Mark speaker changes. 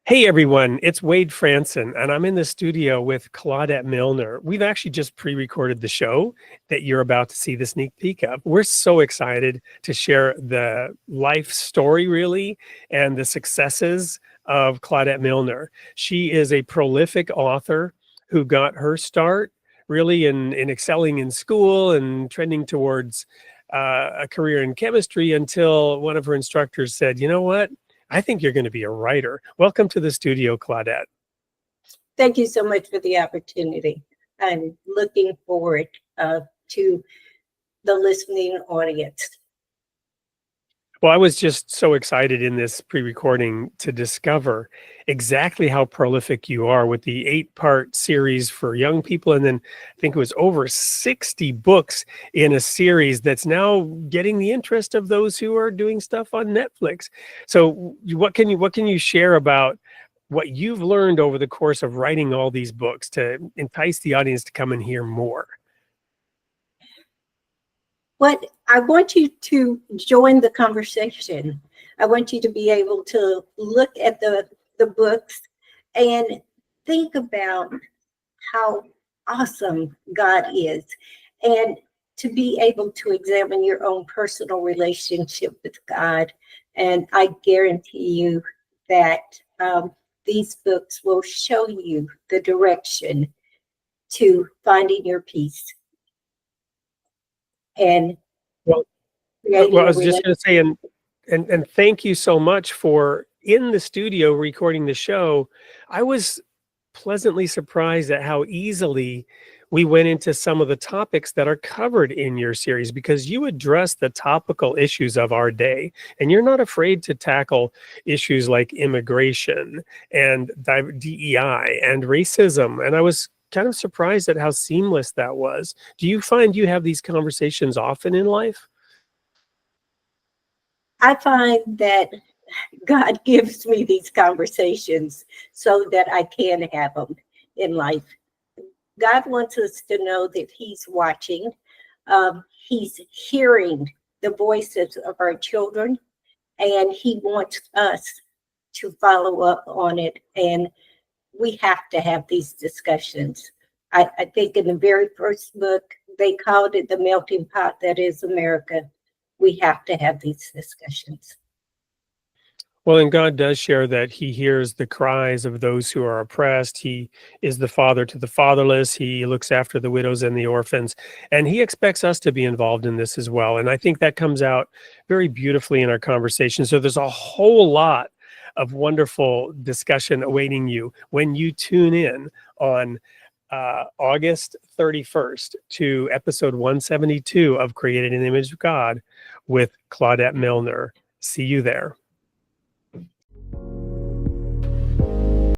Speaker 1: Hey everyone, it's Wade Franson, and I'm in the studio with Claudette Milner. We've actually just pre-recorded the show that you're about to see the sneak peek of. We're so excited to share the life story, really, and the successes of Claudette Milner. She is a prolific author who got her start really in excelling in school and trending towards a career in chemistry until one of her instructors said, you know what? I think you're going to be a writer. Welcome to the studio, Claudette.
Speaker 2: Thank you so much for the opportunity. I'm looking forward to the listening audience.
Speaker 1: Well, I was just so excited in this pre-recording to discover exactly how prolific you are with the 8-part series for young people. And then I think it was over 60 books in a series that's now getting the interest of those who are doing stuff on Netflix. So what can you share about what you've learned over the course of writing all these books to entice the audience to come and hear more?
Speaker 2: What I want you to join the conversation. I want you to be able to look at the books and think about how awesome God is, and to be able to examine your own personal relationship with God. And I guarantee you that these books will show you the direction to finding your peace. And
Speaker 1: well, I was just going to say, and thank you so much for in the studio recording the show. I was pleasantly surprised at how easily we went into some of the topics that are covered in your series, because you address the topical issues of our day, and you're not afraid to tackle issues like immigration and DEI and racism. And I was kind of surprised at how seamless that was. Do you find you have these conversations often in life?
Speaker 2: I find that God gives me these conversations so that I can have them in life. God wants us to know that He's watching. He's hearing the voices of our children, and He wants us to follow up on it. And we have to have these discussions. I think in the very first book, they called it the melting pot that is America. We have to have these discussions.
Speaker 1: Well, and God does share that He hears the cries of those who are oppressed. He is the father to the fatherless. He looks after the widows and the orphans. And He expects us to be involved in this as well. And I think that comes out very beautifully in our conversation. So there's a whole lot of wonderful discussion awaiting you when you tune in on August 31st to episode 172 of Created in the Image of God with Claudette Milner. See you there.